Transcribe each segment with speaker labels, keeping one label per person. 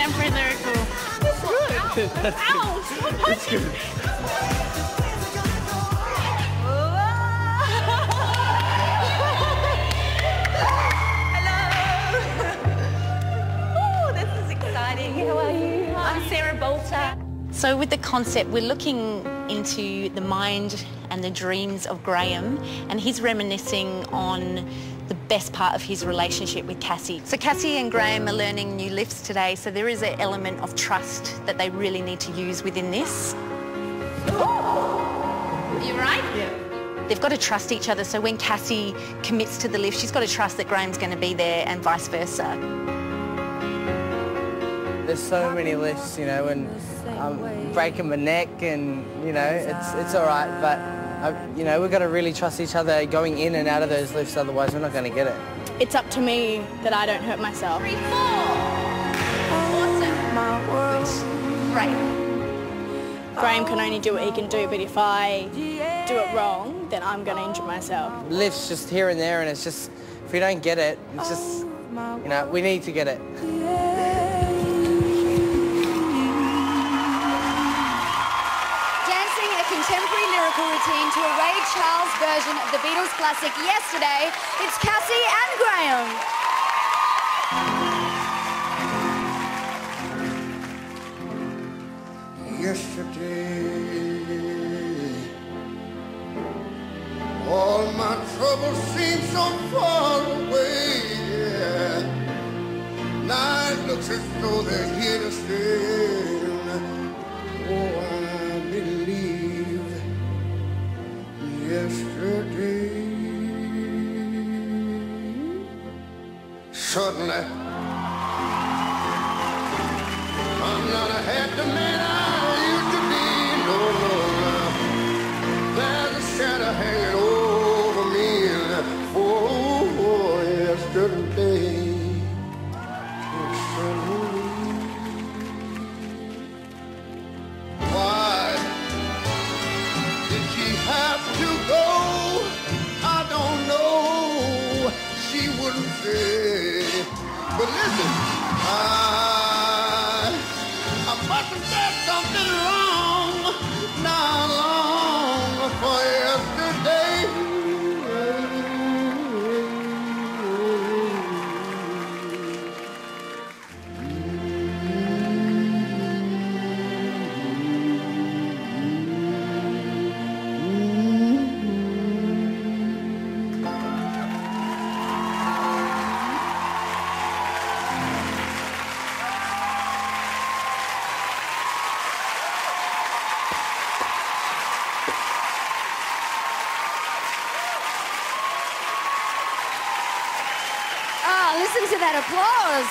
Speaker 1: contemporary lyrical.
Speaker 2: That's good.
Speaker 1: Ow!
Speaker 2: That's good.
Speaker 1: How are you? I'm Sarah Bolter. So with the concept, we're looking into the mind and the dreams of Graham, and he's reminiscing on the best part of his relationship with Cassie. So Cassie and Graham are learning new lifts today, so there is an element of trust that they really need to use within this. Are you right?
Speaker 2: Yeah.
Speaker 1: They've got to trust each other, so when Cassie commits to the lift, she's got to trust that Graham's going to be there and vice versa.
Speaker 2: There's so many lifts, you know, and I'm breaking my neck, and you know, it's all right. But you know, we've got to really trust each other going in and out of those lifts. Otherwise, we're not going to get it.
Speaker 3: It's up to me that I don't hurt myself.
Speaker 1: 3, 4. Awesome. Great.
Speaker 3: Graham can only do what he can do, but if I do it wrong, then I'm going to injure myself.
Speaker 2: Lifts just here and there, and it's just if we don't get it, it's just you know, we need to get it.
Speaker 4: Contemporary lyrical routine to a Ray Charles version of the Beatles classic Yesterday. It's Cassie and Graham.
Speaker 5: Yesterday, all my troubles seem so far away. Yeah. Now it looks as though they're here to stay. Oh, I believe yesterday. Suddenly, I'm not a happy man I used to be. No, no, there's a shadow hanging over me. Oh, yesterday. Why did she have to go? I don't know. She wouldn't say. But listen, I must have said something wrong. Not long for yesterday.
Speaker 4: Listen to that applause.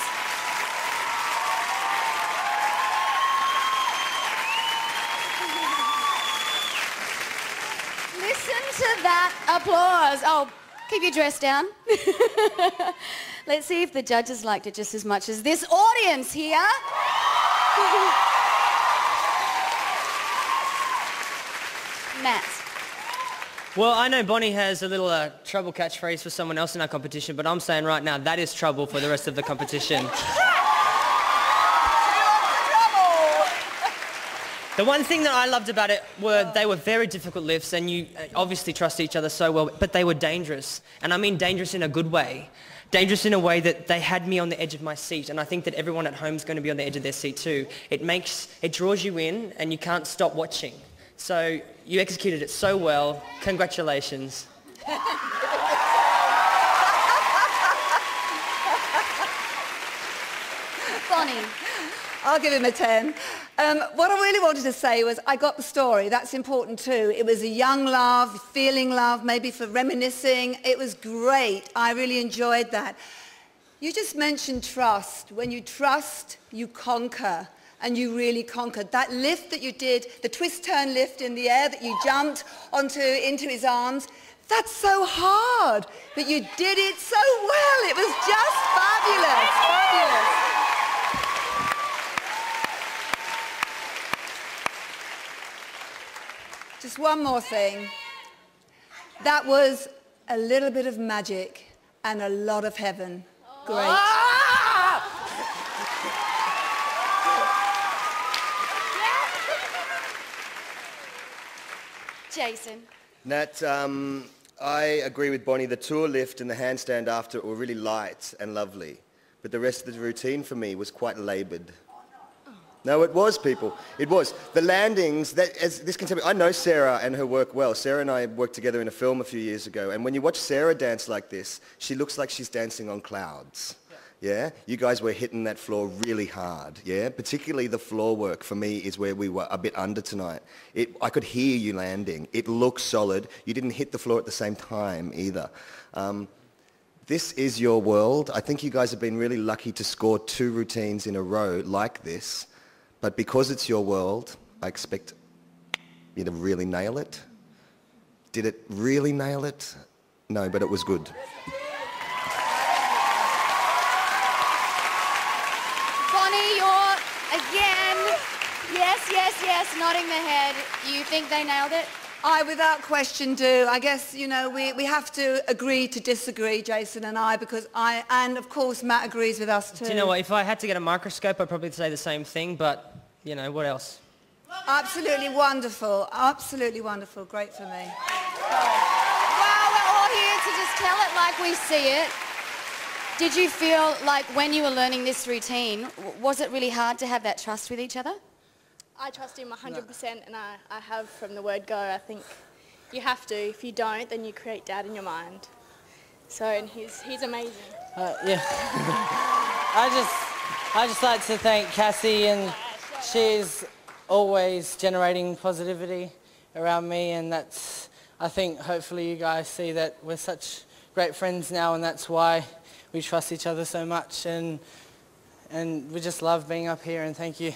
Speaker 4: Listen to that applause. Oh, keep your dress down. Let's see if the judges liked it just as much as this audience here. Matt.
Speaker 2: Well, I know Bonnie has a little trouble catchphrase for someone else in our competition, but I'm saying right now that is trouble for the rest of the competition. The one thing that I loved about it were they were very difficult lifts, and you obviously trust each other so well, but they were dangerous. And I mean dangerous in a good way. Dangerous in a way that they had me on the edge of my seat, and I think that everyone at home is going to be on the edge of their seat too. It draws you in, and you can't stop watching. So you executed it so well. Congratulations.
Speaker 4: Bonnie.
Speaker 6: I'll give him a 10. What I really wanted to say was I got the story. That's important too. It was a young love, feeling love, maybe for reminiscing. It was great. I really enjoyed that. You just mentioned trust. When you trust, you conquer. And you really conquered. That lift that you did, the twist-turn lift in the air that you jumped into his arms, that's so hard. But you did it so well. It was just fabulous. Fabulous. Just one more thing. That was a little bit of magic and a lot of heaven. Great.
Speaker 4: Jason.
Speaker 7: Nat, I agree with Bonnie. The tour lift and the handstand after were really light and lovely. But the rest of the routine for me was quite laboured. No, it was, people. It was. The landings, this can tell me, I know Sarah and her work well. Sarah and I worked together in a film a few years ago, and when you watch Sarah dance like this, she looks like she's dancing on clouds. Yeah? You guys were hitting that floor really hard, yeah? Particularly the floor work for me is where we were a bit under tonight. I could hear you landing. It looked solid. You didn't hit the floor at the same time either. This is your world. I think you guys have been really lucky to score 2 routines in a row like this. But because it's your world, I expect you to really nail it. Did it really nail it? No, but it was good.
Speaker 4: Bonnie, you're again, yes, nodding the head. You think they nailed it?
Speaker 6: I, without question, do. I guess, you know, we have to agree to disagree, Jason and I, because and of course Matt agrees with us too.
Speaker 2: Do you know what? If I had to get a microscope, I'd probably say the same thing, but, you know, what else?
Speaker 6: Absolutely wonderful. Absolutely wonderful. Great for me.
Speaker 4: Well, we're all here to just tell it like we see it. Did you feel like when you were learning this routine, was it really hard to have that trust with each other?
Speaker 3: I trust him 100%, and I have from the word go. I think you have to. If you don't, then you create doubt in your mind. So, and he's amazing.
Speaker 8: Yeah. I just like to thank Cassie, and she's always generating positivity around me, and that's, I think, hopefully you guys see that we're such great friends now, and that's why we trust each other so much, and we just love being up here, and thank you.